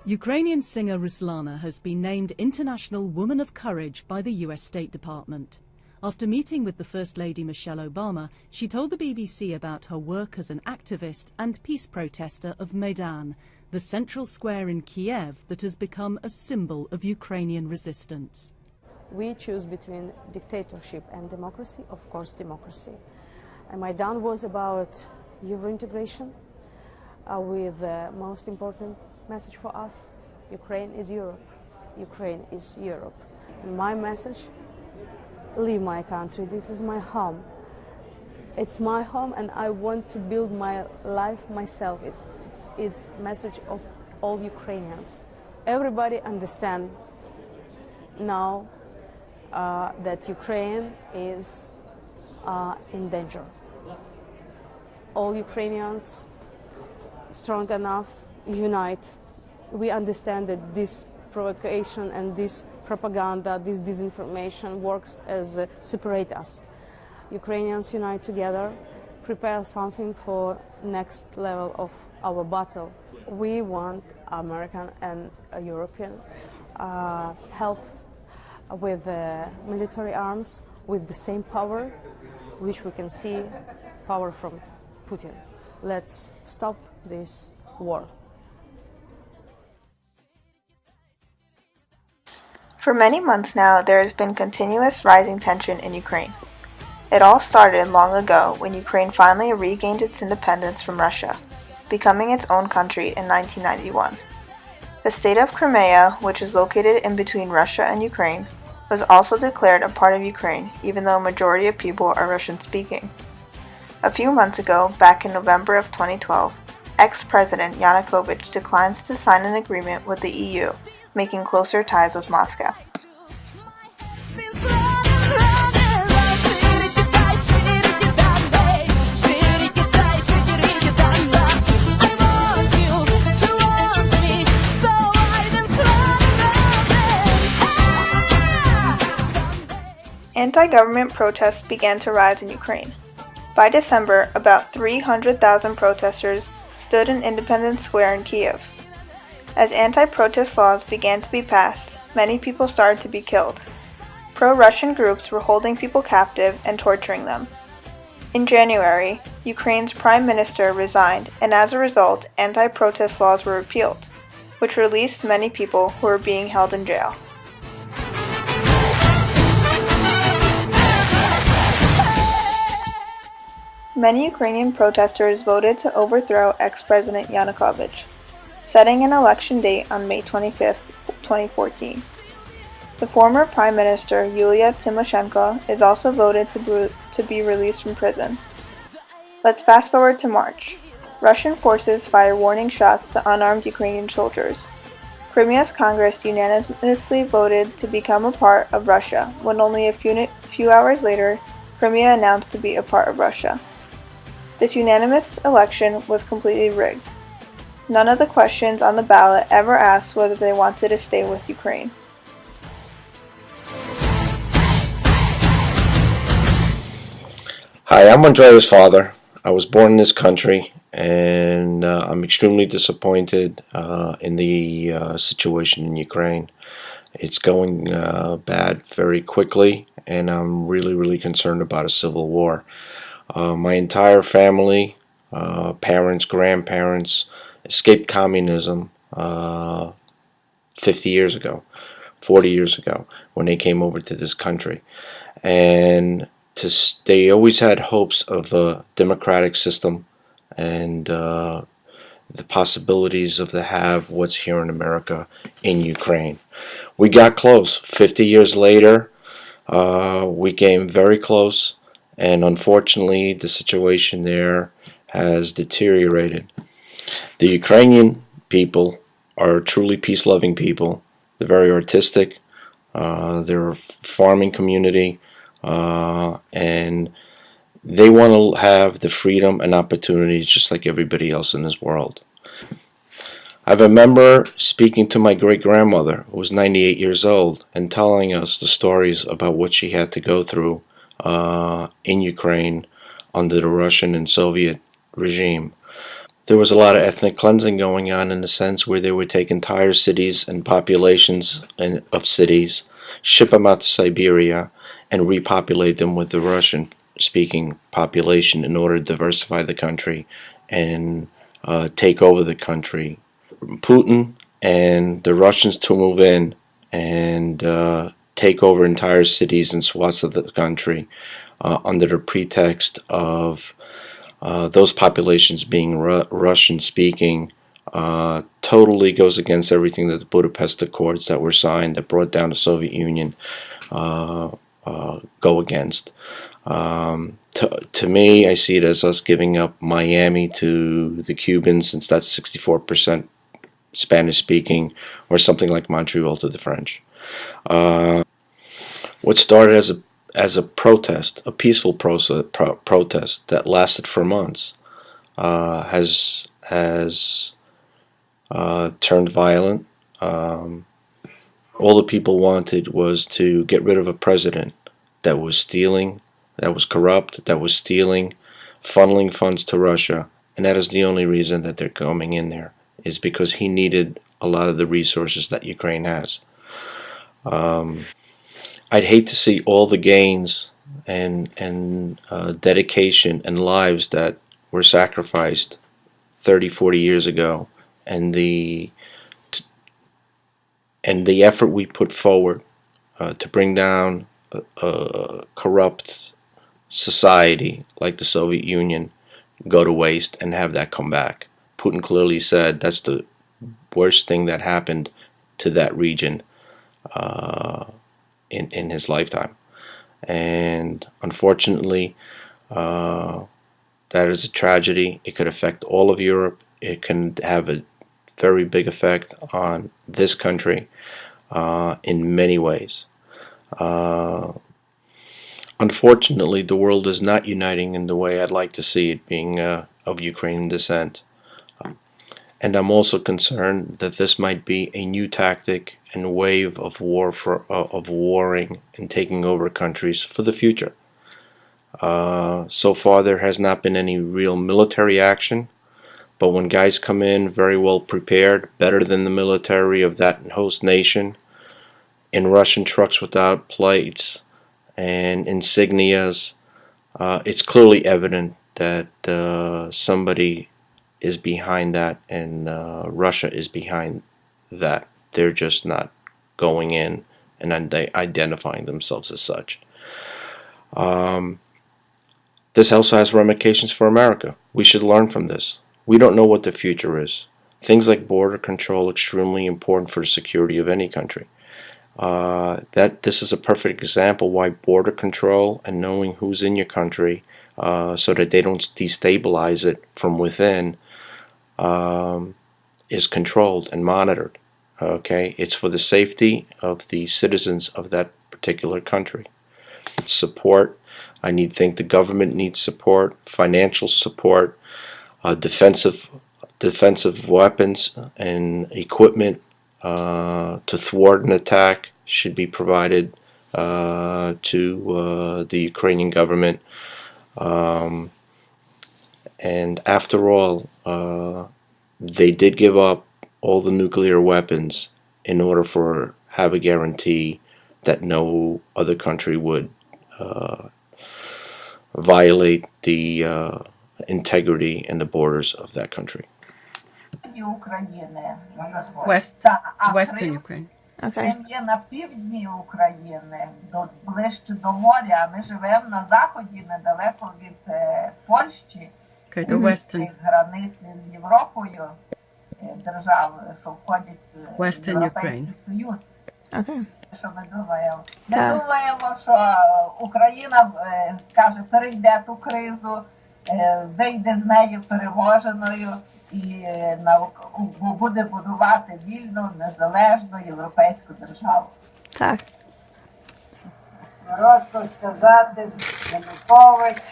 Ukrainian singer Ruslana has been named International Woman of Courage by the US State Department. After meeting with the First Lady Michelle Obama, she told the BBC about her work as an activist and peace protester of Maidan, the central square in Kiev that has become a symbol of Ukrainian resistance. We choose between dictatorship and democracy, of course democracy. And Maidan was about Euro integration with the most important message for us: Ukraine is Europe. Ukraine is Europe. And my message: leave my country. This is my home. It's my home, and I want to build my life myself. It's message of all Ukrainians. Everybody understand now that Ukraine is in danger. All Ukrainians strong enough, unite. We understand that this provocation and this propaganda, this disinformation works as separate us. Ukrainians unite together, prepare something for next level of our battle. We want American and European help with military arms, with the same power, which we can see power from Putin. Let's stop this war. For many months now, there has been continuous rising tension in Ukraine. It all started long ago when Ukraine finally regained its independence from Russia, becoming its own country in 1991. The state of Crimea, which is located in between Russia and Ukraine, was also declared a part of Ukraine, even though a majority of people are Russian-speaking. A few months ago, back in November of 2012, ex-President Yanukovych declines to sign an agreement with the EU, making closer ties with Moscow. Anti-government protests began to rise in Ukraine. By December, about 300,000 protesters stood in Independence Square in Kiev. As anti-protest laws began to be passed, many people started to be killed. Pro-Russian groups were holding people captive and torturing them. In January, Ukraine's prime minister resigned, and as a result, anti-protest laws were repealed, which released many people who were being held in jail. Many Ukrainian protesters voted to overthrow ex-President Yanukovych, setting an election date on May 25, 2014. The former Prime Minister Yulia Tymoshenko is also voted to be released from prison. Let's fast forward to March. Russian forces fire warning shots to unarmed Ukrainian soldiers. Crimea's Congress unanimously voted to become a part of Russia, when only a few hours later, Crimea announced to be a part of Russia. This unanimous election was completely rigged. None of the questions on the ballot ever asked whether they wanted to stay with Ukraine. Hi, I'm Andrea's father. I was born in this country, and I'm extremely disappointed in the situation in Ukraine. It's going bad very quickly, and I'm really concerned about a civil war. My entire family, parents, grandparents, escaped communism 50 years ago, 40 years ago, when they came over to this country. And they always had hopes of a democratic system and the possibilities of what's here in America in Ukraine. We got close. 50 years later, we came very close. And unfortunately, the situation there has deteriorated. The Ukrainian people are truly peace-loving people. They're very artistic. They're a farming community. And they want to have the freedom and opportunities just like everybody else in this world. I remember speaking to my great-grandmother, who was 98 years old, and telling us the stories about what she had to go through in Ukraine under the Russian and Soviet regime. there was a lot of ethnic cleansing going on, in the sense where they would take entire cities and populations of cities, ship them out to Siberia, and repopulate them with the Russian-speaking population in order to diversify the country and take over the country. Putin and the Russians to move in and take over entire cities and swaths of the country under the pretext of those populations being Russian-speaking, totally goes against everything that the Budapest Accords that were signed, that brought down the Soviet Union, go against. To me, I see it as us giving up Miami to the Cubans, since that's 64% Spanish-speaking, or something like Montreal to the French. What started as a protest, a peaceful protest that lasted for months, has turned violent. All the people wanted was to get rid of a president that was stealing, that was corrupt, that was stealing, funneling funds to Russia, and that is the only reason that they're coming in there, is because he needed a lot of the resources that Ukraine has. I'd hate to see all the gains and dedication and lives that were sacrificed 30, 40 years ago, and the effort we put forward to bring down a corrupt society like the Soviet Union go to waste and have that come back. Putin clearly said that's the worst thing that happened to that region in his lifetime. And unfortunately, that is a tragedy. It could affect all of Europe. It can have a very big effect on this country in many ways. Unfortunately, the world is not uniting in the way I'd like to see it, being of Ukrainian descent. And I'm also concerned that this might be a new tactic and wave of warring and taking over countries for the future. So far, there has not been any real military action, but when guys come in very well prepared, better than the military of that host nation, in Russian trucks without plates and insignias, it's clearly evident that somebody is behind that, and Russia is behind that. They're just not going in and identifying themselves as such. This also has ramifications for America. We should learn from this. We don't know what the future is. Things like border control are extremely important for the security of any country. This is a perfect example why border control and knowing who's in your country so that they don't destabilize it from within is controlled and monitored. Okay, it's for the safety of the citizens of that particular country. Support. I think the government needs support, financial support, defensive weapons and equipment to thwart an attack should be provided to the Ukrainian government. And after all, they did give up all the nuclear weapons in order for have a guarantee that no other country would violate the integrity and the borders of that country. Western Ukraine. Okay. Крим є на півдні України, ближче до моря, а ми живемо на заході, недалеко від Польщі, Okay, the Western, границі з Європою, держав, що входять в Western Європейський Ukraine. Союз. Okay. Що ми думаємо? Ми Так. думаємо, що Україна, каже, перейде ту кризу, вийде з неї переможеною і буде будувати вільну, незалежну європейську державу. Так. Коротко сказати, Янукович,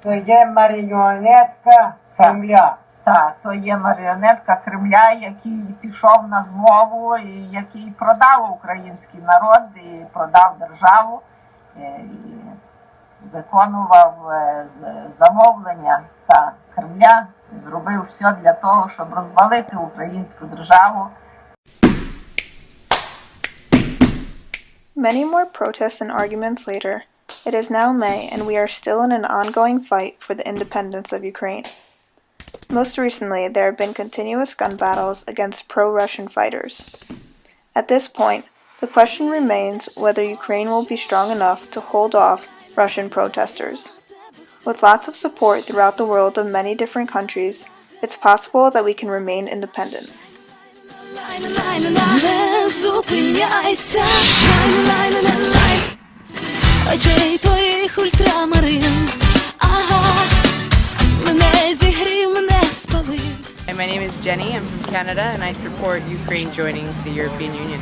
то є маріонетка Кремля. Так, то є маріонетка Кремля, який пішов на змову, і який продав український народ, і продав державу, і виконував замовлення Кремля, зробив все для того, щоб розвалити українську державу. Many more protests and arguments later, it is now May and we are still in an ongoing fight for the independence of Ukraine. Most recently, there have been continuous gun battles against pro-Russian fighters. At this point, the question remains whether Ukraine will be strong enough to hold off Russian protesters. With lots of support throughout the world of many different countries, it's possible that we can remain independent. Не зупиняйся, очей твоїх ультрамарин, ага, мене зігрів, мене спалив. My name is Jenny, I'm from Canada and I support Ukraine joining the European Union.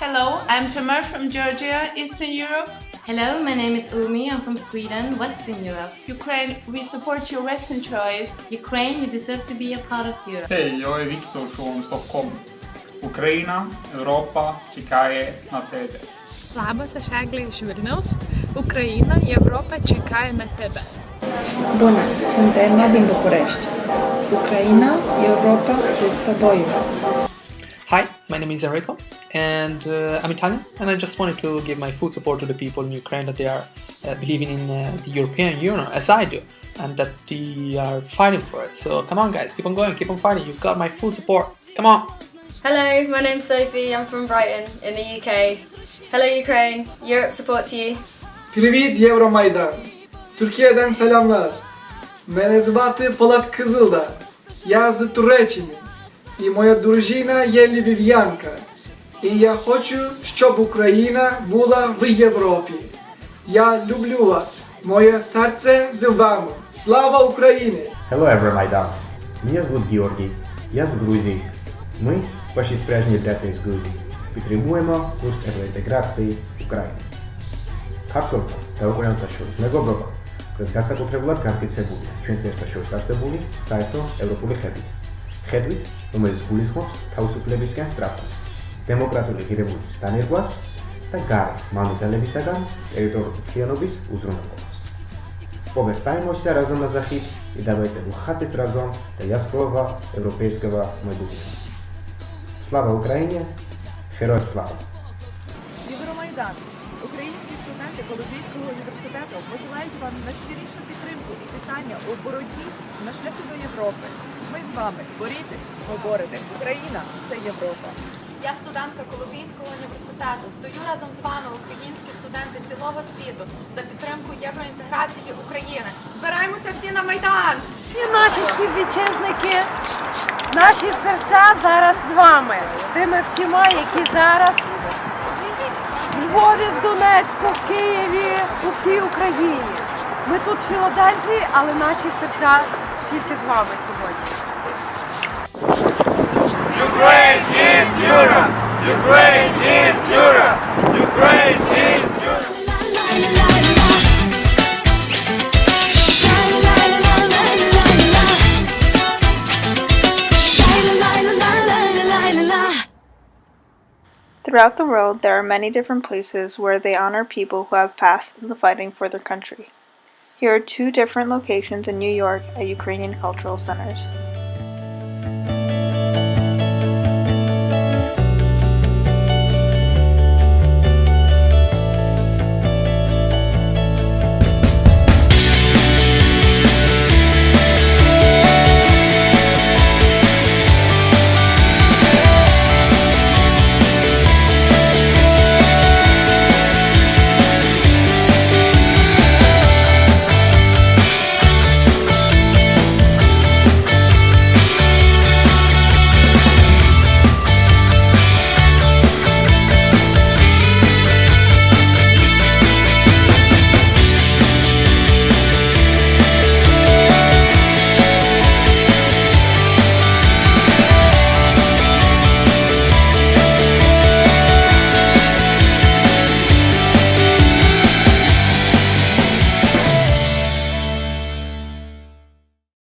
Hello, I'm Tamar from Georgia, Eastern Europe. Hello, my name is Umi, I'm from Sweden, Western Europe. Ukraine, we support your Western choice. Ukraine, you deserve to be a part of Europe. Hej, jag är Viktor från Stockholm. Україна, Європа чекає на тебе. Labas, aš Eglė iš Vilniaus. Ukraina, Europa čekає на тебе. Bună, sunt Emma din București. Ucraina, Europa z tobою. Hi, my name is Enrico and I'm Italian, and I just wanted to give my full support to the people in Ukraine that they are believing in the European Union as I do, and that they are fighting for it. So come on guys, keep on going, keep on fighting, you've got my full support, come on! Hello, my name's Sophie, I'm from Brighton in the UK. Hello Ukraine, Europe supports you. Привіт, Євромайдан! Türkiye'den selamlar. Мене звати Полат Кызылда. Я з Туреччини. І моя дружина є львів'янка. І я хочу, щоб Україна була в Європі. Я люблю вас. Моє серце з вами. Слава Україні! Hello Euromaidan. Меня зовут Георгий. Я з Грузії. Ми, ваші справжні брати з Грузії, підтримуємо курс євроінтеграції України. Ქართველთა და უკრაინელთა შორის მეგობრობა დღეს განსაკუთრებულად განმტკიცებულია ჩვენს ერთაშორის არსებული საერთო ევროპული ხედვით. ხედვით, რომელიც გულისხმობს თავისუფლებისკენ სწრაფას, დემოკრატიული ღირებულების დანერგვას და გარე მამოძალებისაგან ტერიტორიული მთლიანობის უზრუნველყოფას. Повертаємося разом на захід і давайте рухатись разом до яскравого європейського майбутнього. Слава Україні! Героям слава! Євромайдан! Українські студенти Колумбійського університету посилають вам найщирішу підтримку і вітання у боротьбі на шляху до Європи. Ми з вами. Борітесь, поборете. Україна – це Європа. Я студентка Колумбійського університету. Стою разом з вами, українські студенти цілого світу, за підтримку євроінтеграції України. Збираємося всі на Майдан! І наші співвітчизники, наші серця зараз з вами. З тими всіма, які зараз в Львові, в Донецьку, в Києві, у всій Україні. Ми тут в Філадельфії, але наші серця тільки з вами сьогодні. Ukraine is Europe! Ukraine is Europe! Ukraine is Europe! Throughout the world, there are many different places where they honor people who have passed in the fighting for their country. Here are two different locations in New York at Ukrainian cultural centers.